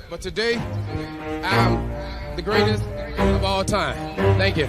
But today, I'm the greatest of all time. Thank you.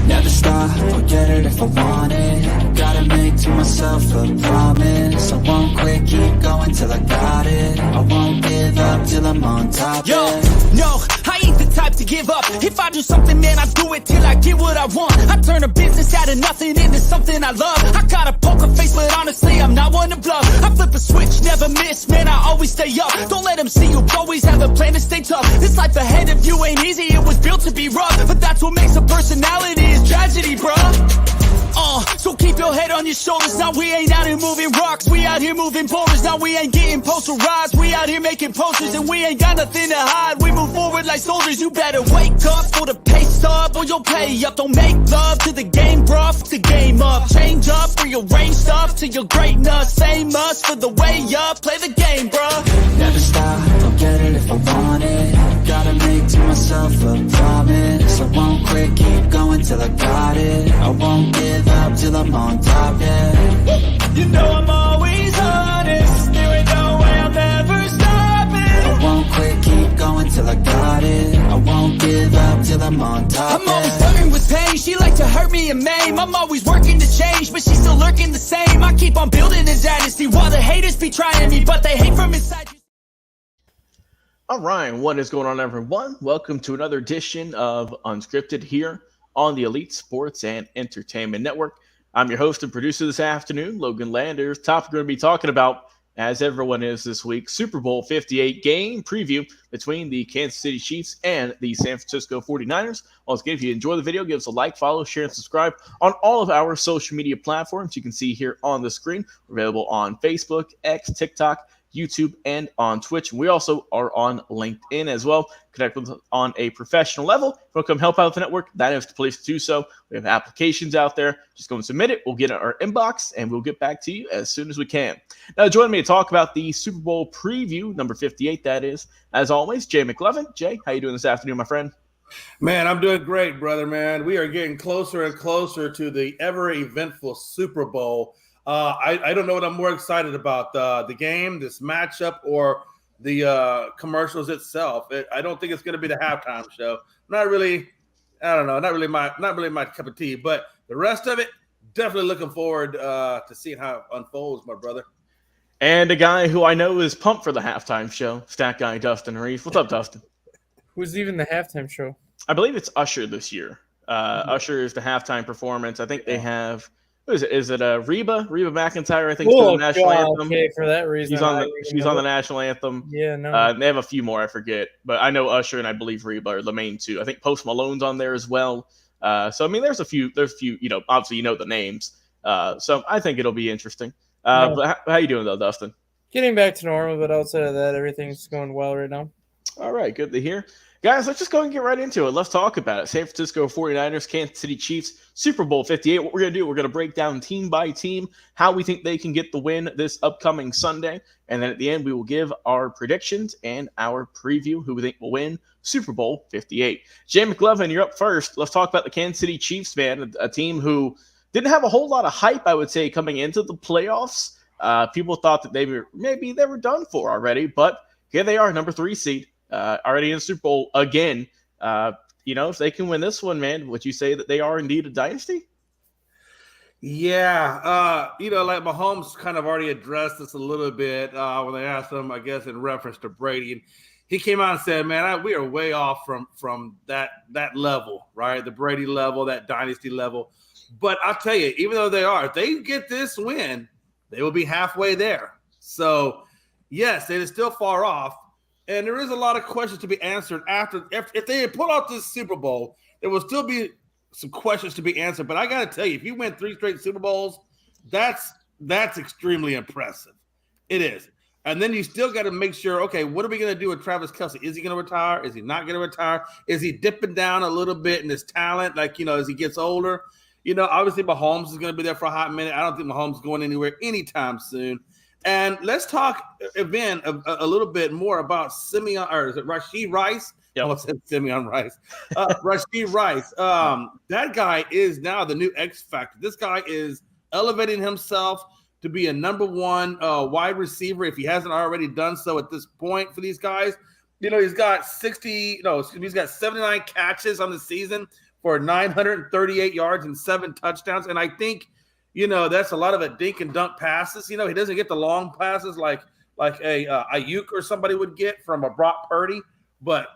Never stop, I'll get it if I want it. Gotta make to myself a promise. I won't quit, keep going till I got it. I won't give up till I'm on top. Yo, no, I ain't the type to give up. If I do something, man, I do it till I get what I want. I turn a business out of nothing into something I love. I got a poker face, but honestly, I'm not one to bluff. I flip a switch, never miss, man, I always stay up. Don't let them see you always have a plan to stay tough. This life ahead of you ain't easy, it was built to be rough. But that's what makes a personality, is tragedy, bruh. So keep your head on your shoulders. Now we ain't out here moving rocks, we out here moving boulders. Now we ain't getting posterized, we out here making posters. And we ain't got nothing to hide, we move forward like soldiers. You better wake up for the pay stub, or you'll pay up. Don't make love to the game, bruh, fuck the game up. Change up, rearrange stuff to your greatness. Same us for the way up, play the game, bruh. Never stop, I'll get it if I want it. Gotta make to myself a promise. I won't quit, keep going till I got it. I won't give up till I'm on top, yeah. You know I'm always honest, there ain't no way I'll never stop it. I won't quit, keep going till I got it. I won't give up till I'm on top, I'm always flirting with pain, she like to hurt me and maim. I'm always working to change, but she's still lurking the same. I keep on building a dynasty while the haters be trying me, but they hate from inside. All right, what is going on, everyone? Welcome to another edition of Unscripted here on the Elite Sports and Entertainment Network. I'm your host and producer this afternoon, Logan Landers. Topic we're going to be talking about, as everyone is this week, Super Bowl 58 game preview between the Kansas City Chiefs and the San Francisco 49ers. Once again, if you enjoy the video, give us a like, follow, share, and subscribe on all of our social media platforms. You can see here on the screen. We're available on Facebook, X, TikTok, YouTube, and on Twitch. We also are on LinkedIn as well. Connect with us on a professional level. If you want to come help out the network, that is the place to do so. We have applications out there. Just go and submit it. We'll get it in our inbox, and we'll get back to you as soon as we can. Now, joining me to talk about the Super Bowl preview, number 58, that is, as always, Jay McLovin. Jay, how you doing this afternoon, my friend? Man, I'm doing great, brother, man. We are getting closer and closer to the ever-eventful Super Bowl. I don't know what I'm more excited about, the game, this matchup, or the commercials itself. I don't think it's going to be the halftime show. Not really my cup of tea. But the rest of it, definitely looking forward to seeing how it unfolds, my brother. And a guy who I know is pumped for the halftime show, stat guy Dustin Reese. What's up, Dustin? Who's even the halftime show? I believe it's Usher this year. Usher is the halftime performance. I think they have. Who is it? Is it Reba McEntire? I think it's the national anthem. Okay, for that reason. She's on the national anthem. Yeah, no. They have a few more, I forget. But I know Usher and I believe Reba are the main two. I think Post Malone's on there as well. So, I mean, there's a few, obviously you know the names. So I think it'll be interesting. But how you doing, though, Dustin? Getting back to normal, but outside of that, everything's going well right now. All right, good to hear. Guys, let's just go and get right into it. Let's talk about it. San Francisco 49ers, Kansas City Chiefs, Super Bowl 58. What we're going to do, we're going to break down team by team how we think they can get the win this upcoming Sunday. And then at the end, we will give our predictions and our preview who we think will win Super Bowl 58. Jay McLovin, you're up first. Let's talk about the Kansas City Chiefs, man, a team who didn't have a whole lot of hype, I would say, coming into the playoffs. People thought that they were done for already, but here they are, number 3 seed. Already in the Super Bowl again. If they can win this one, man, would you say that they are indeed a dynasty? Yeah. Like Mahomes kind of already addressed this a little bit when they asked him, I guess, in reference to Brady. And he came out and said, man, we are way off from that level, right? The Brady level, that dynasty level. But I'll tell you, even though if they get this win, they will be halfway there. So, yes, it is still far off. And there is a lot of questions to be answered if they had pulled out this Super Bowl, there will still be some questions to be answered. But I got to tell you, if you win 3 straight Super Bowls, that's extremely impressive. It is. And then you still got to make sure, okay, what are we going to do with Travis Kelce? Is he going to retire? Is he not going to retire? Is he dipping down a little bit in his talent, as he gets older? Obviously Mahomes is going to be there for a hot minute. I don't think Mahomes is going anywhere anytime soon. And let's talk, again, a little bit more about Rashee Rice? Yep. I said Simeon Rice. Rashee Rice. That guy is now the new X factor. This guy is elevating himself to be a number one wide receiver if he hasn't already done so at this point for these guys. He's got 79 catches on the season for 938 yards and 7 touchdowns. And I think, that's a lot of it dink and dunk passes. He doesn't get the long passes like a Ayuk or somebody would get from a Brock Purdy, but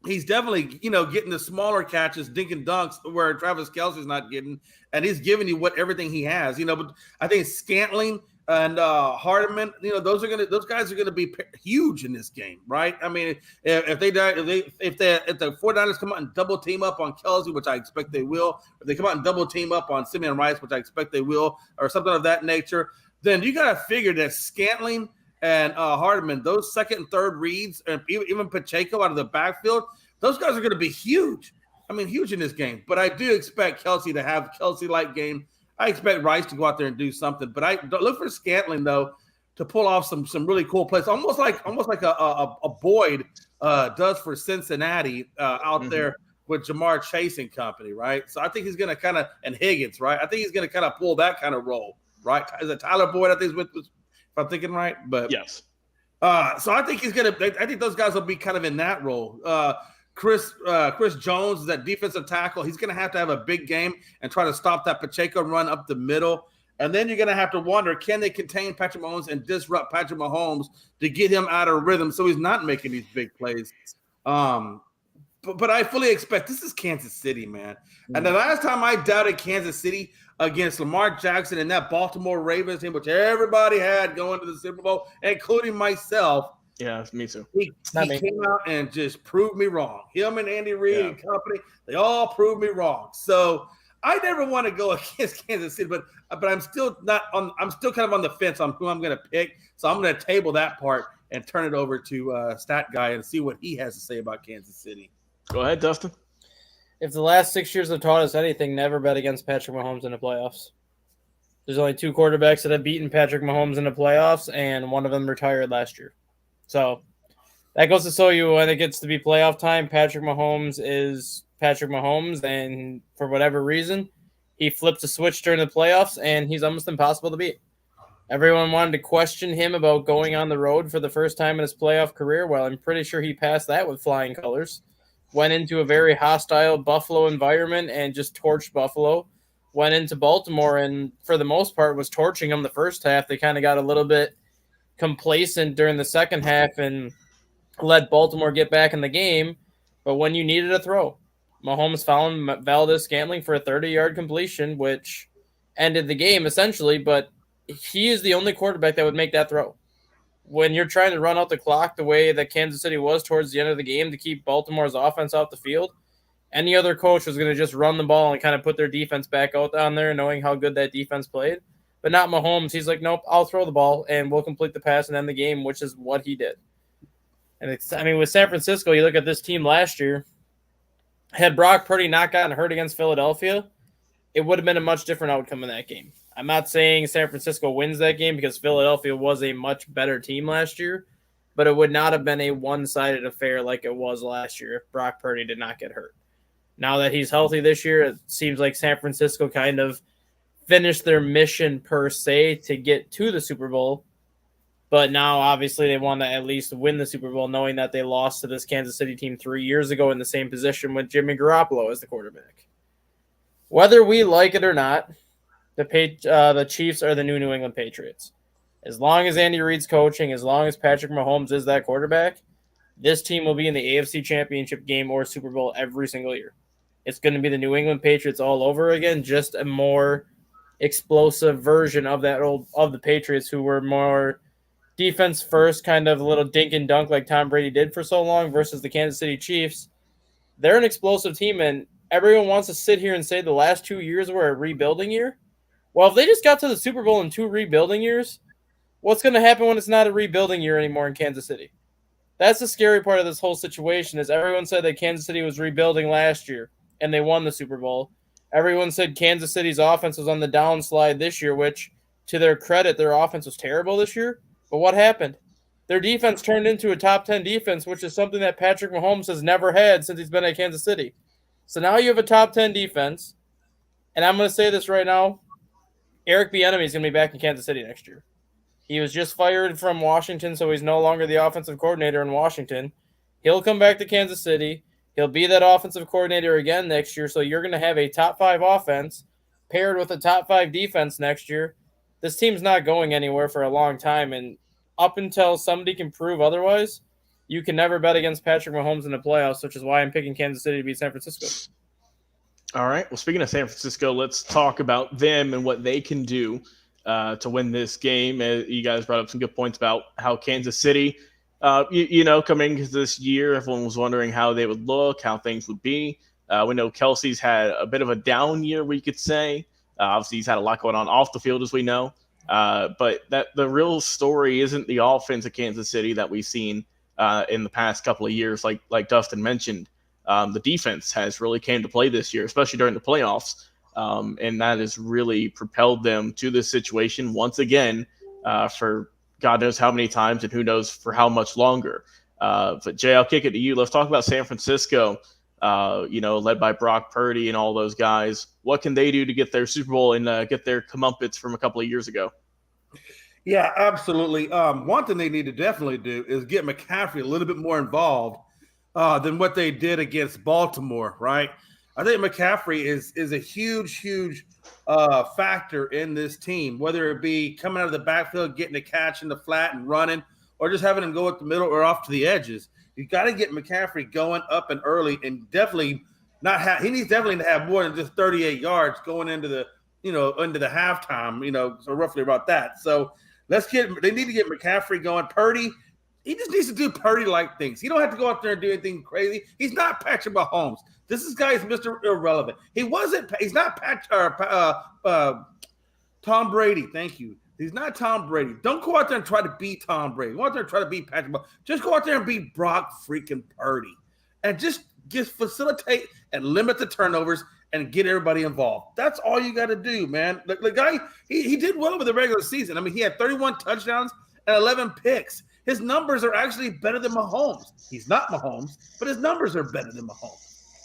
he's definitely, getting the smaller catches, dink and dunks, where Travis Kelce's not getting, and he's giving you everything he has. But I think Scantling and Hardeman, those guys are gonna be huge in this game, right? I mean, if the 49ers come out and double team up on Kelce, which I expect they will, if they come out and double team up on Simeon Rice, which I expect they will, or something of that nature, then you got to figure that Scantling and Hardeman, those second and third reads, and even Pacheco out of the backfield, those guys are going to be huge. I mean, huge in this game. But I do expect Kelce to have Kelce-like game. I expect Rice to go out there and do something. But I look for Scantling, though, to pull off some really cool plays, almost like a Boyd does for Cincinnati out there with Jamar Chase and company, right? So I think he's going to and Higgins, right? I think he's going to pull that kind of role, right? Is it Tyler Boyd? I think is with, if I'm thinking right, but yes. So I think I think those guys will be kind of in that role. Chris Jones is that defensive tackle. He's going to have a big game and try to stop that Pacheco run up the middle. And then you're going to have to wonder, can they contain Patrick Mahomes and disrupt Patrick Mahomes to get him out of rhythm so he's not making these big plays? But I fully expect this is Kansas City, man. And the last time I doubted Kansas City against Lamar Jackson and that Baltimore Ravens team, which everybody had going to the Super Bowl, including myself. Yeah, me too. He came out and just proved me wrong. Him and Andy Reid and company, they all proved me wrong. So I never want to go against Kansas City, but I'm still I'm still kind of on the fence on who I'm going to pick. So I'm going to table that part and turn it over to Stat Guy and see what he has to say about Kansas City. Go ahead, Dustin. If the last 6 years have taught us anything, never bet against Patrick Mahomes in the playoffs. There's only 2 quarterbacks that have beaten Patrick Mahomes in the playoffs, and one of them retired last year. So that goes to show you when it gets to be playoff time, Patrick Mahomes is Patrick Mahomes, and for whatever reason, he flips a switch during the playoffs, and he's almost impossible to beat. Everyone wanted to question him about going on the road for the first time in his playoff career. Well, I'm pretty sure he passed that with flying colors. Went into a very hostile Buffalo environment and just torched Buffalo. Went into Baltimore and, for the most part, was torching them the first half. They kind of got a little bit complacent during the second half and let Baltimore get back in the game. But when you needed a throw, Mahomes found Valdez-Scantling for a 30-yard completion, which ended the game essentially. But he is the only quarterback that would make that throw. When you're trying to run out the clock the way that Kansas City was towards the end of the game to keep Baltimore's offense off the field, any other coach was going to just run the ball and kind of put their defense back out on there, knowing how good that defense played. But not Mahomes. He's like, nope, I'll throw the ball and we'll complete the pass and end the game, which is what he did. And with San Francisco, you look at this team last year, had Brock Purdy not gotten hurt against Philadelphia, it would have been a much different outcome in that game. I'm not saying San Francisco wins that game because Philadelphia was a much better team last year, but it would not have been a one-sided affair like it was last year if Brock Purdy did not get hurt. Now that he's healthy this year, it seems like San Francisco kind of finished their mission per se to get to the Super Bowl, but now obviously they want to at least win the Super Bowl knowing that they lost to this Kansas City team 3 years ago in the same position with Jimmy Garoppolo as the quarterback. Whether we like it or not, the Chiefs are the New England Patriots. As long as Andy Reid's coaching, as long as Patrick Mahomes is that quarterback, this team will be in the AFC Championship game or Super Bowl every single year. It's going to be the New England Patriots all over again, just a more explosive version of the Patriots who were more defense first, kind of a little dink and dunk like Tom Brady did for so long versus the Kansas City Chiefs. They're an explosive team, and everyone wants to sit here and say the last 2 years were a rebuilding year. Well, if they just got to the Super Bowl in 2 rebuilding years, what's going to happen when it's not a rebuilding year anymore in Kansas City? That's the scary part of this whole situation is everyone said that Kansas City was rebuilding last year, and they won the Super Bowl. Everyone said Kansas City's offense was on the downslide this year, which, to their credit, their offense was terrible this year. But what happened? Their defense turned into a top 10 defense, which is something that Patrick Mahomes has never had since he's been at Kansas City. So now you have a top 10 defense, and I'm going to say this right now. Eric Bieniemy is going to be back in Kansas City next year. He was just fired from Washington, so he's no longer the offensive coordinator in Washington. He'll come back to Kansas City. He'll be that offensive coordinator again next year, so you're going to have a top 5 offense paired with a top 5 defense next year. This team's not going anywhere for a long time, and up until somebody can prove otherwise, you can never bet against Patrick Mahomes in the playoffs, which is why I'm picking Kansas City to beat San Francisco. All right. Well, speaking of San Francisco, let's talk about them and what they can do to win this game. You guys brought up some good points about how Kansas City, coming into this year, everyone was wondering how they would look, how things would be. We know Kelsey's had a bit of a down year, we could say. Obviously, he's had a lot going on off the field, as we know. But the real story isn't the offense of Kansas City that we've seen in the past couple of years, like Dustin mentioned. The defense has really came to play this year, especially during the playoffs. And that has really propelled them to this situation once again for God knows how many times and who knows for how much longer. But Jay, I'll kick it to you. Let's talk about San Francisco, led by Brock Purdy and all those guys. What can they do to get their Super Bowl and get their comeuppance from a couple of years ago? Yeah, absolutely. One thing they need to definitely do is get McCaffrey a little bit more involved than what they did against Baltimore, right? I think McCaffrey is a huge factor in this team, whether it be coming out of the backfield, getting a catch in the flat and running, or just having him go at the middle or off to the edges. You got to get McCaffrey going up and early, and definitely he needs definitely to have more than just 38 yards going into the halftime, so roughly about that. So they need to get McCaffrey going. Purdy, he just needs to do Purdy-like things. He don't have to go out there and do anything crazy. He's not Patrick Mahomes. This guy is Mr. Irrelevant. He's not Tom Brady. Thank you. He's not Tom Brady. Don't go out there and try to beat Tom Brady. Go out there and try to beat Patrick Mahomes. Just go out there and beat Brock freaking Purdy. And just facilitate and limit the turnovers and get everybody involved. That's all you got to do, man. The guy, he did well over the regular season. I mean, he had 31 touchdowns and 11 picks. His numbers are actually better than Mahomes. He's not Mahomes, but his numbers are better than Mahomes.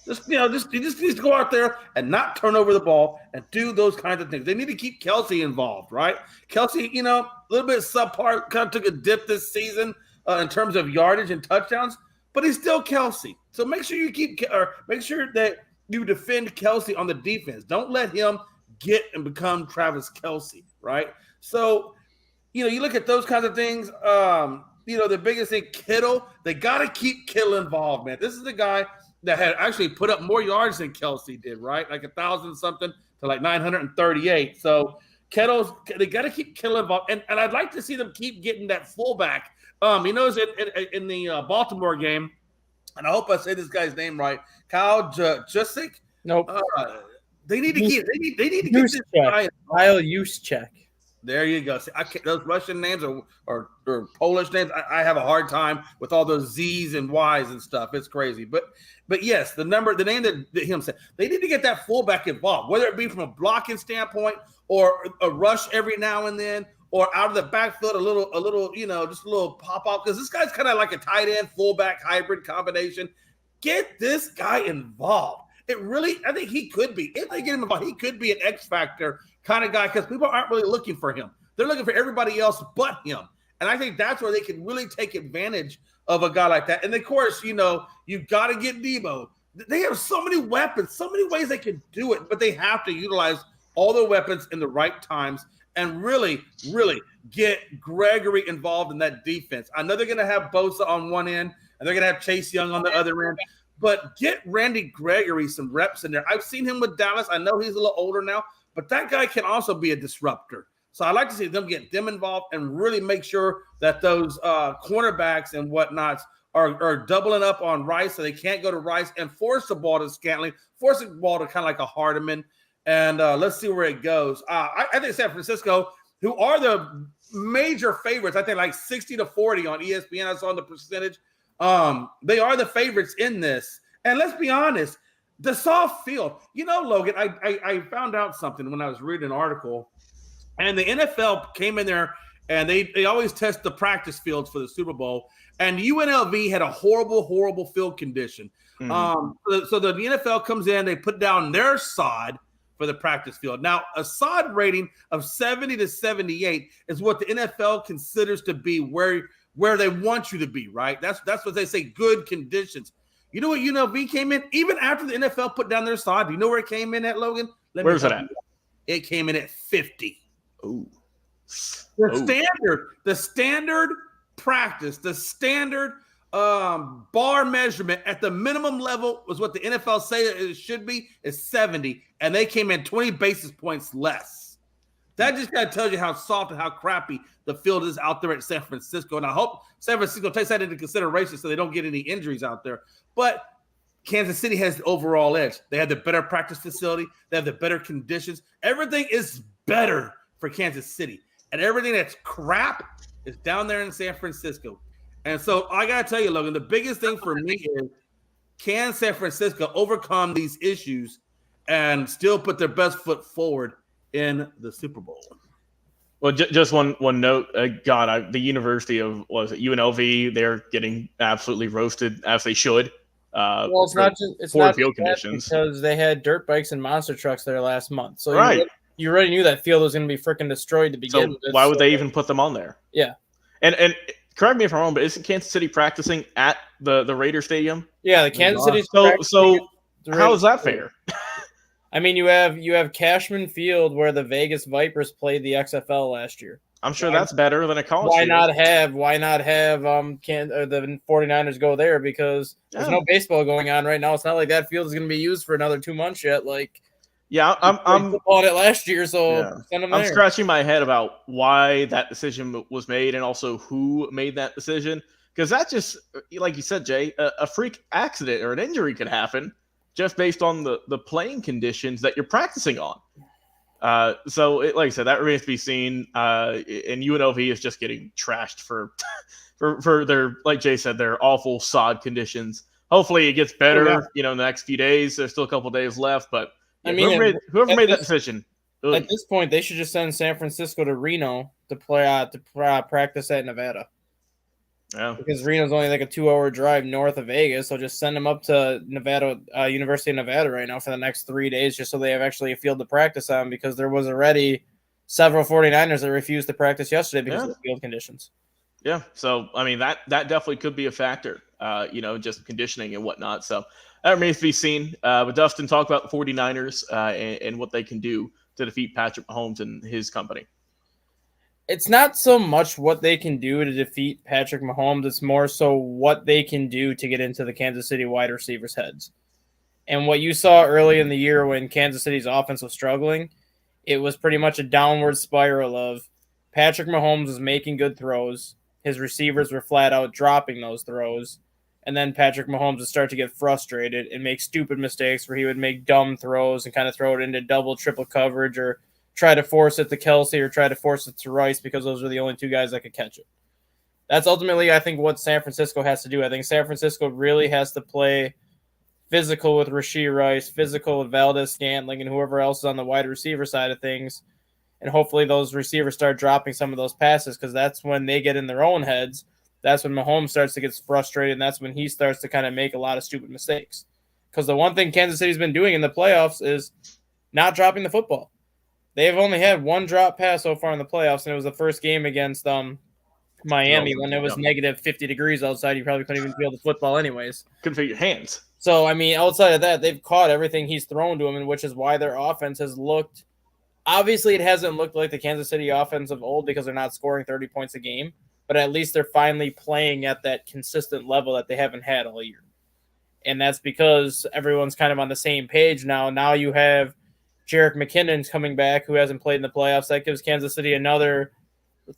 He just needs to go out there and not turn over the ball and do those kinds of things. They need to keep Kelsey involved, right? Kelsey, a little bit subpar, kind of took a dip this season in terms of yardage and touchdowns, but he's still Kelsey. So make sure that you defend Kelsey on the defense. Don't let him get and become Travis Kelsey, right? So, you look at those kinds of things. The biggest thing, Kittle, they got to keep Kittle involved, man. This is the guy that had actually put up more yards than Kelsey did, right? Like 1,000 something to like 938. So they got to keep Kittle involved. And I'd like to see them keep getting that fullback. In the Baltimore game, and I hope I say this guy's name right, Kyle Juszczyk. Nope. They need to get this guy. Kyle Juszczyk. There you go. See, those Russian names or Polish names, I have a hard time with all those Z's and Y's and stuff. It's crazy. But yes, the name that him said, they need to get that fullback involved, whether it be from a blocking standpoint or a rush every now and then, or out of the backfield, a little, just a little pop out. Because this guy's kind of like a tight end fullback hybrid combination. Get this guy involved. I think he could be. If they get him involved, he could be an X factor kind of guy, because people aren't really looking for him. They're looking for everybody else but him. And I think that's where they can really take advantage of a guy like that. And of course, you got to get Debo. They have so many weapons, so many ways they can do it, but they have to utilize all their weapons in the right times and really, really get Gregory involved in that defense. I know they're going to have Bosa on one end and they're going to have Chase Young on the other end, but get Randy Gregory some reps in there. I've seen him with Dallas. I know he's a little older now, but that guy can also be a disruptor. So I'd like to see them get them involved and really make sure that those cornerbacks and whatnots are doubling up on Rice, so they can't go to Rice, and force the ball to Scantling, force the ball to kind of like a Hardeman, and let's see where it goes. I think San Francisco, who are the major favorites, I think like 60-40 on ESPN, I saw the percentage. They are the favorites in this. And let's be honest, the soft field. Logan, I found out something when I was reading an article, and the NFL came in there, and they always test the practice fields for the Super Bowl, and UNLV had a horrible field condition. So the NFL comes in, they put down their sod for the practice field. Now, a sod rating of 70 to 78 is what the NFL considers to be where they want you to be, right? That's what they say, good conditions. You know what UNLV came in? Even after the NFL put down their sod, do you know where it came in at, Logan? Where's it at? It came in at 50. Ooh. The standard practice, the standard bar measurement at the minimum level was what the NFL say it should be is 70, and they came in 20 basis points less. That just kind of tells you how soft and how crappy the field is out there at San Francisco. And I hope San Francisco takes that into consideration so they don't get any injuries out there. But Kansas City has the overall edge. They have the better practice facility. They have the better conditions. Everything is better for Kansas City. And everything that's crap is down there in San Francisco. And so I got to tell you, Logan, the biggest thing for me is, can San Francisco overcome these issues and still put their best foot forward in the Super Bowl? Well, just one note. The University of UNLV, they're getting absolutely roasted, as they should. Well, it's not field conditions, because they had dirt bikes and monster trucks there last month. So right. You already knew that field was going to be freaking destroyed to begin with. Why would they even put them on there? Yeah. And correct me if I'm wrong, but isn't Kansas City practicing at the Raider Stadium? Yeah, the Kansas City. So how is that fair? I mean, you have Cashman Field where the Vegas Vipers played the XFL last year. I'm sure that's better than a college Why field. Why not have the 49ers go there, because there's no baseball going on right now. It's not like that field is going to be used for another 2 months yet. Like, yeah, I'm on it last year, so send them there. I'm scratching my head about why that decision was made and also who made that decision, because that just, like you said, Jay, a freak accident or an injury could happen just based on the playing conditions that you're practicing on. So like I said, that remains to be seen. And UNLV is just getting trashed for their, like Jay said, their awful sod conditions. Hopefully it gets better, in the next few days. There's still a couple days left, but I mean, whoever made that decision. At this point, they should just send San Francisco to Reno to practice at Nevada. Yeah. Because Reno's only like a 2-hour drive north of Vegas, so just send them up to Nevada, University of Nevada right now for the next 3 days, just so they have actually a field to practice on, because there was already several 49ers that refused to practice yesterday because of the field conditions. Yeah, so, I mean, that definitely could be a factor, just conditioning and whatnot. So that remains to be seen. But Dustin, talk about the 49ers and what they can do to defeat Patrick Mahomes and his company. It's not so much what they can do to defeat Patrick Mahomes. It's more so what they can do to get into the Kansas City wide receivers' heads. And what you saw early in the year when Kansas City's offense was struggling, it was pretty much a downward spiral of Patrick Mahomes was making good throws. His receivers were flat out dropping those throws. And then Patrick Mahomes would start to get frustrated and make stupid mistakes where he would make dumb throws and kind of throw it into double, triple coverage, or try to force it to Kelsey or try to force it to Rice, because those are the only two guys that could catch it. That's ultimately, I think, what San Francisco has to do. I think San Francisco really has to play physical with Rashee Rice, physical with Valdez-Scantling, and whoever else is on the wide receiver side of things. And hopefully those receivers start dropping some of those passes, because that's when they get in their own heads. That's when Mahomes starts to get frustrated, and that's when he starts to kind of make a lot of stupid mistakes. Because the one thing Kansas City's been doing in the playoffs is not dropping the football. They've only had one drop pass so far in the playoffs, and it was the first game against Miami when it was negative 50 degrees outside. You probably couldn't even feel the football anyways. Couldn't feel your hands. So, I mean, outside of that, they've caught everything he's thrown to them, and which is why their offense has looked – obviously it hasn't looked like the Kansas City offense of old because they're not scoring 30 points a game, but at least they're finally playing at that consistent level that they haven't had all year. And that's because everyone's kind of on the same page now. Now you have Jerick McKinnon's coming back, who hasn't played in the playoffs. That gives Kansas City another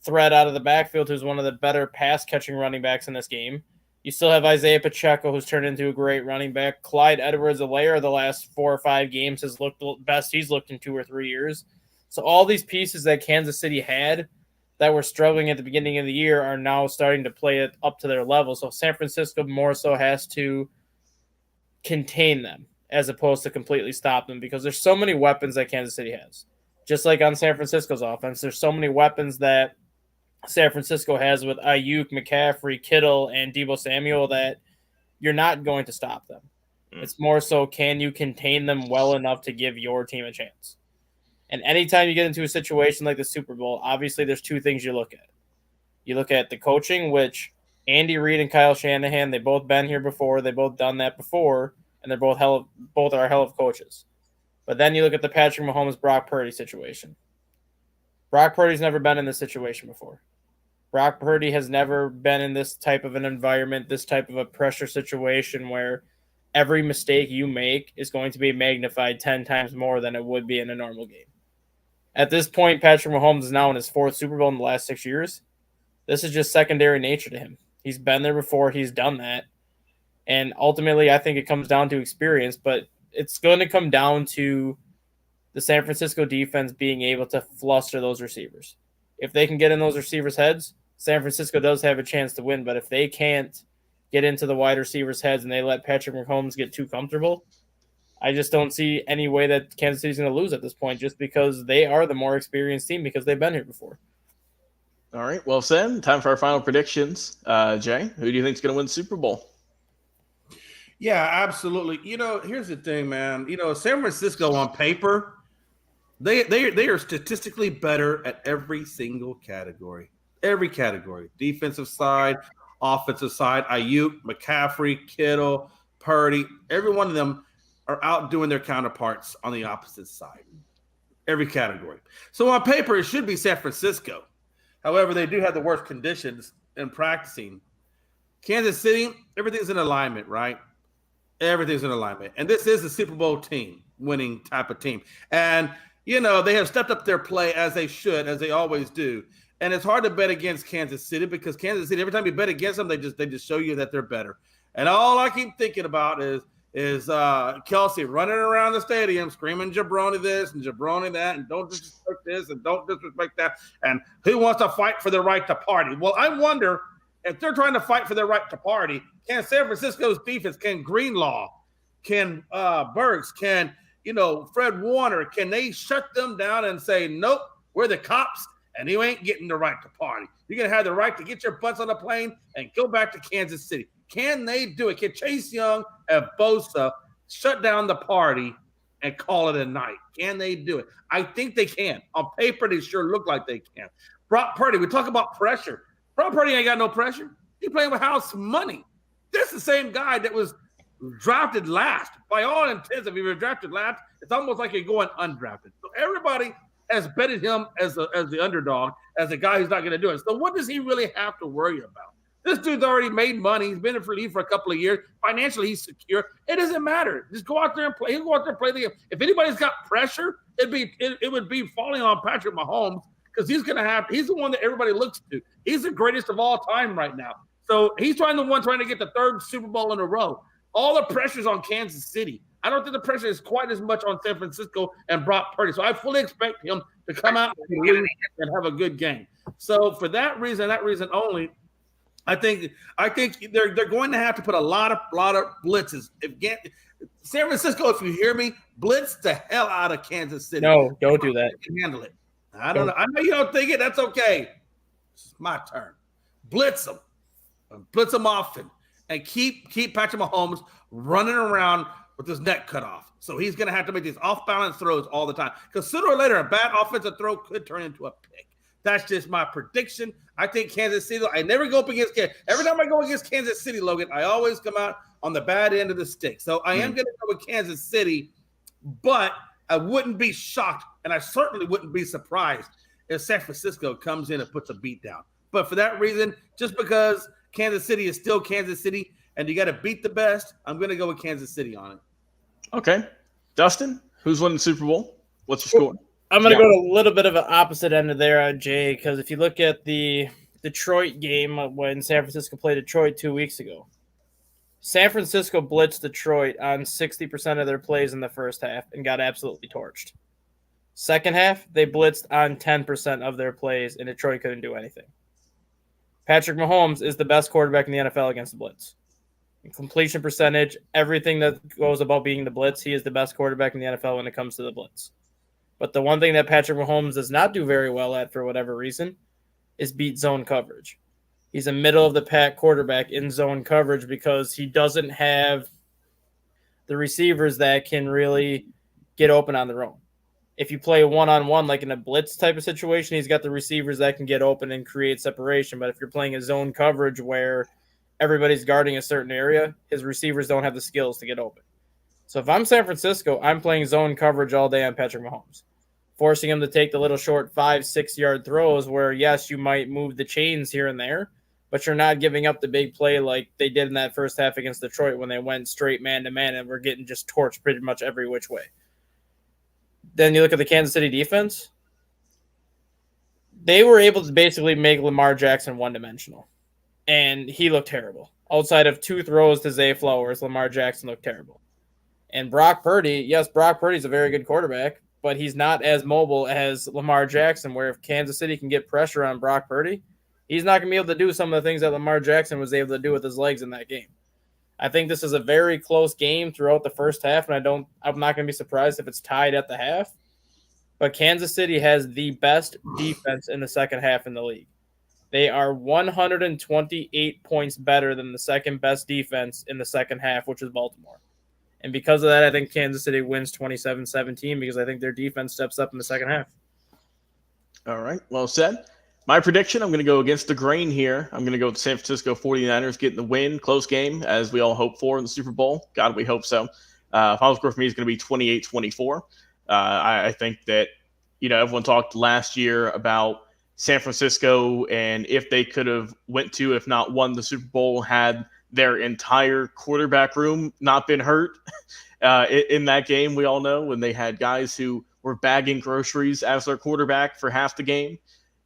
threat out of the backfield, who's one of the better pass-catching running backs in this game. You still have Isaiah Pacheco, who's turned into a great running back. Clyde Edwards-Helaire, the last 4 or 5 games, has looked the best he's looked in 2 or 3 years. So all these pieces that Kansas City had that were struggling at the beginning of the year are now starting to play it up to their level. So San Francisco more so has to contain them as opposed to completely stop them, because there's so many weapons that Kansas City has. Just like on San Francisco's offense, there's so many weapons that San Francisco has with Ayuk, McCaffrey, Kittle, and Deebo Samuel that you're not going to stop them. It's more so, can you contain them well enough to give your team a chance? And anytime you get into a situation like the Super Bowl, obviously there's two things you look at. You look at the coaching, which Andy Reid and Kyle Shanahan, they both been here before, they both done that before, and they're both are hell of coaches. But then you look at the Patrick Mahomes, Brock Purdy situation. Brock Purdy's never been in this situation before. Brock Purdy has never been in this type of an environment, this type of a pressure situation where every mistake you make is going to be magnified 10 times more than it would be in a normal game. At this point, Patrick Mahomes is now in his fourth Super Bowl in the last 6 years. This is just secondary nature to him. He's been there before. He's done that. And ultimately, I think it comes down to experience, but it's going to come down to the San Francisco defense being able to fluster those receivers. If they can get in those receivers' heads, San Francisco does have a chance to win. But if they can't get into the wide receivers' heads and they let Patrick Mahomes get too comfortable, I just don't see any way that Kansas City's going to lose at this point, just because they are the more experienced team because they've been here before. All right, well said. Time for our final predictions. Jay, who do you think is going to win the Super Bowl? Yeah, absolutely. Here's the thing, man. San Francisco on paper, they are statistically better at every single category. Every category. Defensive side, offensive side, Ayuk, McCaffrey, Kittle, Purdy, every one of them are outdoing their counterparts on the opposite side. Every category. So on paper, it should be San Francisco. However, they do have the worst conditions in practicing. Kansas City, everything's in alignment, right? Everything's in alignment. And this is a Super Bowl team, winning type of team. And, they have stepped up their play as they should, as they always do. And it's hard to bet against Kansas City because Kansas City, every time you bet against them, they just show you that they're better. And all I keep thinking about is Kelsey running around the stadium screaming jabroni this and jabroni that and don't disrespect this and don't disrespect that. And who wants to fight for their right to party? Well, I wonder if they're trying to fight for their right to party, can San Francisco's defense, can Greenlaw, can Burks, can, Fred Warner, can they shut them down and say, nope, we're the cops and you ain't getting the right to party. You're going to have the right to get your butts on a plane and go back to Kansas City. Can they do it? Can Chase Young and Bosa shut down the party and call it a night? Can they do it? I think they can. On paper, they sure look like they can. Brock Purdy, we talk about pressure. Brock Purdy ain't got no pressure. He playing with house money. This is the same guy that was drafted last. By all intents, if he was drafted last, it's almost like you're going undrafted. So everybody has betted him as the underdog, as a guy who's not going to do it. So what does he really have to worry about? This dude's already made money. He's been in for league for a couple of years. Financially, he's secure. It doesn't matter. Just go out there and play. He'll go out there and play the game. If anybody's got pressure, it would be falling on Patrick Mahomes because he's the one that everybody looks to. He's the greatest of all time right now. So he's trying to get the third Super Bowl in a row. All the pressure's on Kansas City. I don't think the pressure is quite as much on San Francisco and Brock Purdy. So I fully expect him to come out and have a good game. So for that reason only, I think they're going to have to put a lot of blitzes. San Francisco, if you hear me, blitz the hell out of Kansas City. No, don't do that. Handle it. I don't know. I know you don't think it. That's okay. It's my turn. Blitz them. Blitz them often. And keep Patrick Mahomes running around with his neck cut off. So he's going to have to make these off-balance throws all the time. Because sooner or later, a bad offensive throw could turn into a pick. That's just my prediction. I think Kansas City, I never go up against Kansas. Every time I go against Kansas City, Logan, I always come out on the bad end of the stick. So I am going to go with Kansas City, but I wouldn't be shocked, and I certainly wouldn't be surprised if San Francisco comes in and puts a beat down. But for that reason, just because Kansas City is still Kansas City and you got to beat the best, I'm going to go with Kansas City on it. Okay. Dustin, who's winning the Super Bowl? What's your score? I'm going to go to a little bit of an opposite end of there, Jay, because if you look at the Detroit game when San Francisco played Detroit 2 weeks ago, San Francisco blitzed Detroit on 60% of their plays in the first half and got absolutely torched. Second half, they blitzed on 10% of their plays, and Detroit couldn't do anything. Patrick Mahomes is the best quarterback in the NFL against the blitz. In completion percentage, everything that goes about being the blitz, he is the best quarterback in the NFL when it comes to the blitz. But the one thing that Patrick Mahomes does not do very well at, for whatever reason, is beat zone coverage. He's a middle-of-the-pack quarterback in zone coverage because he doesn't have the receivers that can really get open on their own. if you play one-on-one, like in a blitz type of situation, he's got the receivers that can get open and create separation. But if you're playing a zone coverage where everybody's guarding a certain area, his receivers don't have the skills to get open. So if I'm San Francisco, I'm playing zone coverage all day on Patrick Mahomes, forcing him to take the little short 5-6 yard throws where, yes, you might move the chains here and there, but you're not giving up the big play like they did in that first half against Detroit when they went straight man-to-man and were getting just torched pretty much every which way. Then you look at the Kansas City defense. They were able to basically make Lamar Jackson one-dimensional, and he looked terrible. Outside of 2 throws to Zay Flowers, Lamar Jackson looked terrible. And Brock Purdy, yes, Brock Purdy's a very good quarterback, but he's not as mobile as Lamar Jackson, where if Kansas City can get pressure on Brock Purdy, he's not going to be able to do some of the things that Lamar Jackson was able to do with his legs in that game. I think this is a very close game throughout the first half, and I'm not going to be surprised if it's tied at the half. But Kansas City has the best defense in the second half in the league. They are 128 points better than the second best defense in the second half, which is Baltimore. And because of that, I think Kansas City wins 27-17 because I think their defense steps up in the second half. All right, well said. My prediction, I'm going to go against the grain here. I'm going to go with the San Francisco 49ers getting the win, close game, as we all hope for in the Super Bowl. God, we hope so. Final score for me is going to be 28-24. I think that, everyone talked last year about San Francisco and if they could have went to, if not won the Super Bowl, had their entire quarterback room not been hurt in that game. We all know when they had guys who were bagging groceries as their quarterback for half the game.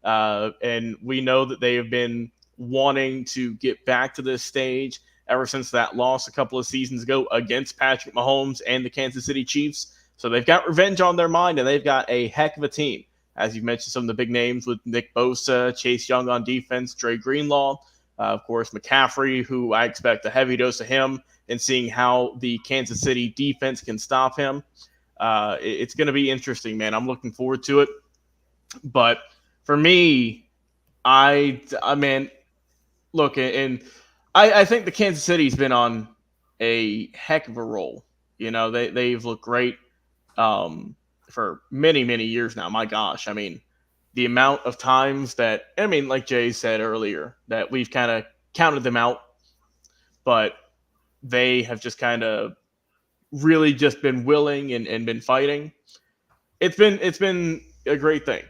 And we know that they have been wanting to get back to this stage ever since that loss a couple of seasons ago against Patrick Mahomes and the Kansas City Chiefs. So they've got revenge on their mind, and they've got a heck of a team. As you've mentioned, some of the big names with Nick Bosa, Chase Young on defense, Dre Greenlaw, of course, McCaffrey, who I expect a heavy dose of him, and seeing how the Kansas City defense can stop him. It's going to be interesting, man. I'm looking forward to it. But for me, I mean, look, and I think the Kansas City's been on a heck of a roll. They've looked great for many, many years now. My gosh, I mean, the amount of times that, like Jay said earlier, that we've kind of counted them out, but they have just kind of really just been willing and been fighting. It's been a great thing,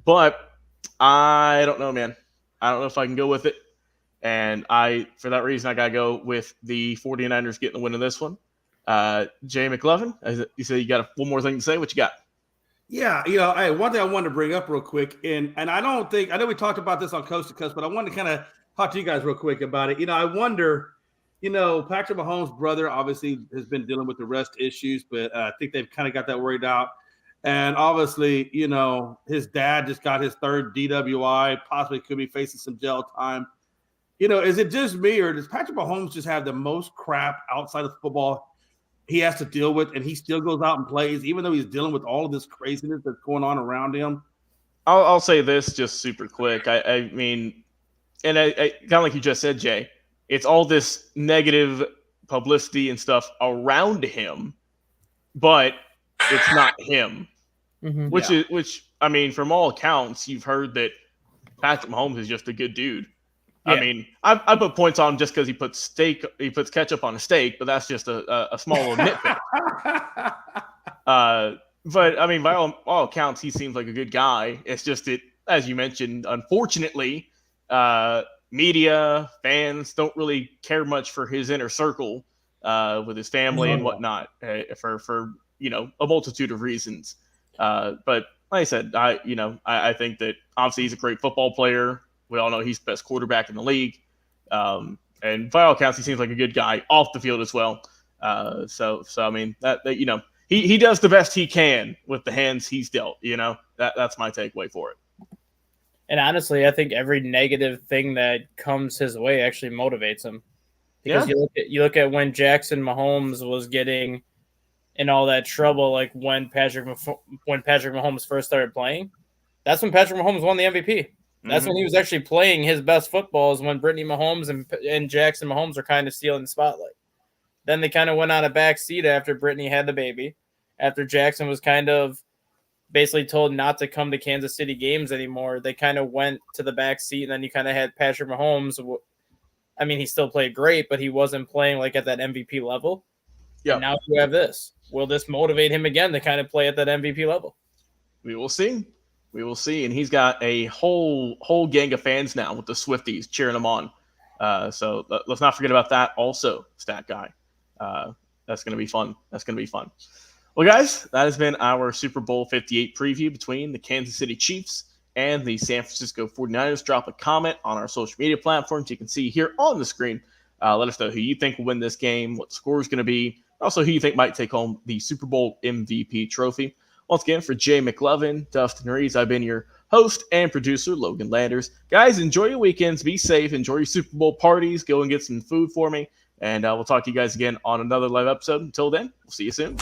but I don't know, man. I don't know if I can go with it. And for that reason, I got to go with the 49ers getting the win in this one. Jay McLovin, you said you got one more thing to say. What you got? Yeah, one thing I wanted to bring up real quick, and I know we talked about this on Coast to Coast, but I wanted to kind of talk to you guys real quick about it. I wonder, Patrick Mahomes' brother obviously has been dealing with the rest issues, but I think they've kind of got that worried out. And obviously, his dad just got his 3rd DWI, possibly could be facing some jail time. Is it just me, or does Patrick Mahomes just have the most crap outside of football he has to deal with, and he still goes out and plays, even though he's dealing with all of this craziness that's going on around him? I'll say this just super quick. I mean, and I kind of like you just said, Jay, it's all this negative publicity and stuff around him, but it's not him. Mm-hmm. Which I mean, from all accounts, you've heard that Patrick Mahomes is just a good dude. Yeah. I mean, I put points on him just because he puts ketchup on a steak, but that's just a small nitpick. But I mean, by all accounts, he seems like a good guy. It's just that, as you mentioned, unfortunately, media, fans don't really care much for his inner circle with his family and whatnot for a multitude of reasons. But like I said, I think that obviously he's a great football player. We all know he's the best quarterback in the league. And by all accounts, he seems like a good guy off the field as well. So I mean, that he does the best he can with the hands he's dealt. That's my takeaway for it. And honestly, I think every negative thing that comes his way actually motivates him. Because you look at when Jackson Mahomes was getting in all that trouble, like when Patrick Mahomes first started playing, that's when Patrick Mahomes won the MVP. That's when he was actually playing his best football, is when Brittany Mahomes and Jackson Mahomes were kind of stealing the spotlight. Then they kind of went on a back seat after Brittany had the baby, after Jackson was kind of basically told not to come to Kansas City games anymore. They kind of went to the back seat, and then you kind of had Patrick Mahomes. I mean, he still played great, but he wasn't playing like at that MVP level. Yeah. And now you have this. Will this motivate him again to kind of play at that MVP level? We will see. We will see. And he's got a whole gang of fans now with the Swifties cheering him on. So let's not forget about that also, Stat Guy. That's going to be fun. That's going to be fun. Well, guys, that has been our Super Bowl 58 preview between the Kansas City Chiefs and the San Francisco 49ers. Drop a comment on our social media platforms. You can see here on the screen. Let us know who you think will win this game, what the score is going to be, also who you think might take home the Super Bowl MVP trophy. Once again, for Jay McLovin, Dustin Reeves, I've been your host and producer, Logan Landers. Guys, enjoy your weekends. Be safe. Enjoy your Super Bowl parties. Go and get some food for me. And we'll talk to you guys again on another live episode. Until then, we'll see you soon.